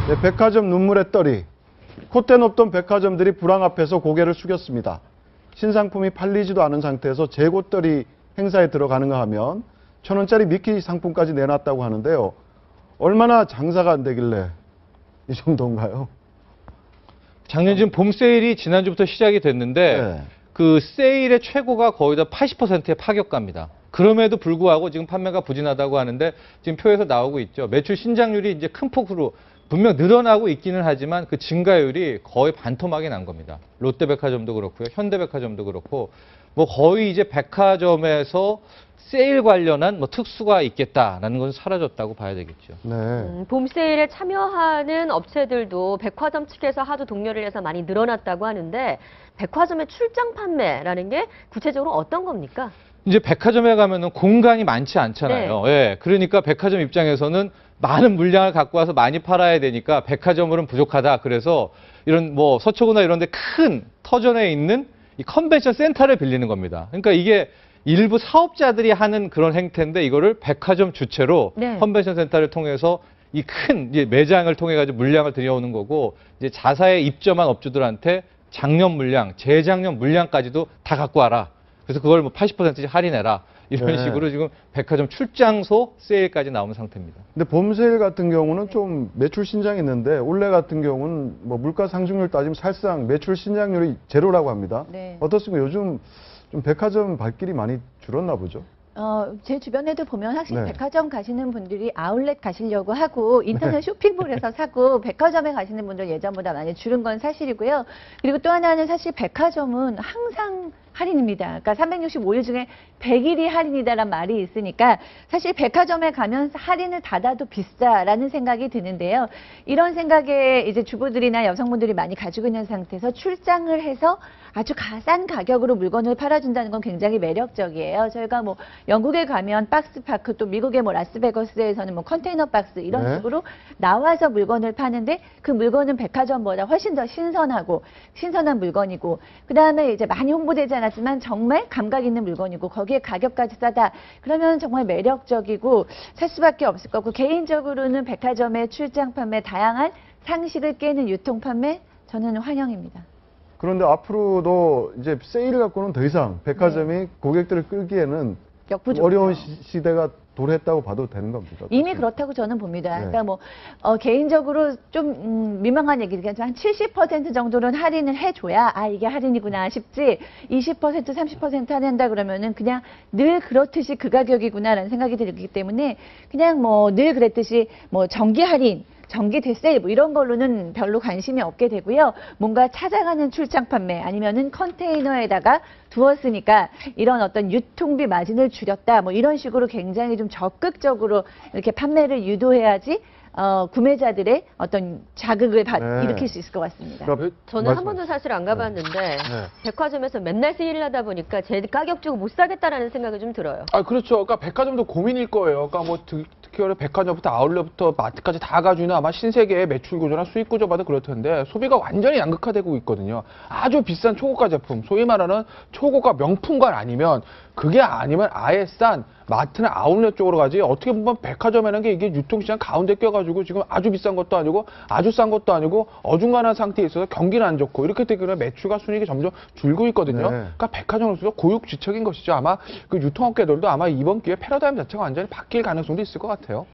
네, 백화점 눈물의 떨이. 콧대 높던 백화점들이 불황 앞에서 고개를 숙였습니다. 신상품이 팔리지도 않은 상태에서 재고떨이 행사에 들어가는가 하면 1,000원짜리 미끼 상품까지 내놨다고 하는데요. 얼마나 장사가 안 되길래 이 정도인가요? 작년 지금 봄 세일이 지난주부터 시작이 됐는데 네. 그 세일의 최고가 거의 다 80%의 파격가입니다. 그럼에도 불구하고 지금 판매가 부진하다고 하는데 지금 표에서 나오고 있죠. 매출 신장률이 이제 큰 폭으로 분명 늘어나고 있기는 하지만 그 증가율이 거의 반토막이 난 겁니다. 롯데백화점도 그렇고요. 현대백화점도 그렇고 뭐 거의 이제 백화점에서 세일 관련한 뭐 특수가 있겠다라는 것은 사라졌다고 봐야 되겠죠. 네. 봄 세일에 참여하는 업체들도 백화점 측에서 하도 독려를 해서 많이 늘어났다고 하는데 백화점의 출장 판매라는 게 구체적으로 어떤 겁니까? 이제 백화점에 가면은 공간이 많지 않잖아요. 예. 그러니까 백화점 입장에서는 많은 물량을 갖고 와서 많이 팔아야 되니까 백화점으로는 부족하다. 그래서 이런 뭐 서초구나 이런 데 큰 터전에 있는 이 컨벤션 센터를 빌리는 겁니다. 그러니까 이게 일부 사업자들이 하는 그런 행태인데 이거를 백화점 주체로 네. 컨벤션 센터를 통해서 이 큰 매장을 통해 가지고 물량을 들여오는 거고 이제 자사에 입점한 업주들한테 작년 물량, 재작년 물량까지도 다 갖고 와라. 그래서 그걸 뭐 80%씩 할인해라. 이런 네. 식으로 지금 백화점 출장소 세일까지 나오는 상태입니다. 근데 봄 세일 같은 경우는 좀 매출 신장이 있는데 올해 같은 경우는 뭐 물가 상승률 따지면 사실상 매출 신장률이 제로라고 합니다. 네. 어떻습니까? 요즘 좀 백화점 발길이 많이 줄었나 보죠? 제 주변에도 보면 확실히 네. 백화점 가시는 분들이 아울렛 가시려고 하고 인터넷 쇼핑몰에서 사고 백화점에 가시는 분들 예전보다 많이 줄은 건 사실이고요. 그리고 또 하나는 사실 백화점은 항상 할인입니다. 그러니까 365일 중에 100일이 할인이다라는 말이 있으니까 사실 백화점에 가면 할인을 받아도 비싸라는 생각이 드는데요. 이런 생각에 이제 주부들이나 여성분들이 많이 가지고 있는 상태에서 출장을 해서 아주 싼 가격으로 물건을 팔아준다는 건 굉장히 매력적이에요. 저희가 뭐 영국에 가면 박스파크 또 미국의 뭐 라스베거스에서는 뭐 컨테이너 박스 이런 네. 식으로 나와서 물건을 파는데 그 물건은 백화점보다 훨씬 더 신선하고 신선한 물건이고 그 다음에 이제 많이 홍보되지 않았지만 정말 감각 있는 물건이고 거기에 가격까지 싸다. 그러면 정말 매력적이고 살 수밖에 없을 거고 개인적으로는 백화점의 출장 판매 다양한 상식을 깨는 유통 판매 저는 환영입니다. 그런데 앞으로도 이제 세일을 갖고는 더 이상 백화점이 고객들을 끌기에는 역부족이죠. 어려운 시대가 도래했다고 봐도 되는 겁니다. 이미 그렇다고 저는 봅니다. 네. 그러니까 뭐 개인적으로 좀 민망한 얘기니까 한 70% 정도는 할인을 해줘야 이게 할인이구나 싶지 20% 30% 할인한다 그러면은 그냥 늘 그렇듯이 그 가격이구나라는 생각이 들기 때문에 그냥 뭐 늘 그랬듯이 뭐 정기 할인 정기 대세일 뭐 이런 걸로는 별로 관심이 없게 되고요. 뭔가 찾아가는 출장 판매 아니면은 컨테이너에다가 두었으니까 이런 어떤 유통비 마진을 줄였다 뭐 이런 식으로 굉장히 좀 적극적으로 이렇게 판매를 유도해야지 구매자들의 어떤 자극을 네. 일으킬 수 있을 것 같습니다. 그러니까 저는 한 번도 사실 안 가봤는데 백화점에서 맨날 세일을 하다 보니까 제 가격 주고 못 사겠다라는 생각이 좀 들어요. 그렇죠. 그러니까 백화점도 고민일 거예요. 그러니까 뭐 특히 백화점부터 아울렛부터 마트까지 다 가지고는 아마 신세계의 매출 구조나 수익 구조 봐도 그럴 텐데 소비가 완전히 양극화되고 있거든요. 아주 비싼 초고가 제품, 소위 말하는 초고가 명품관 아니면 그게 아니면 아예 싼 마트나 아울렛 쪽으로 가지 어떻게 보면 백화점이라는 게 이게 유통시장 가운데 껴가지고 지금 아주 비싼 것도 아니고 아주 싼 것도 아니고 어중간한 상태에 있어서 경기는 안 좋고 이렇게 되면 매출과 순이익이 점점 줄고 있거든요. 네. 그러니까 백화점으로서 고육지책인 것이죠. 아마 그 유통업계들도 아마 이번 기회에 패러다임 자체가 완전히 바뀔 가능성도 있을 것 같아요.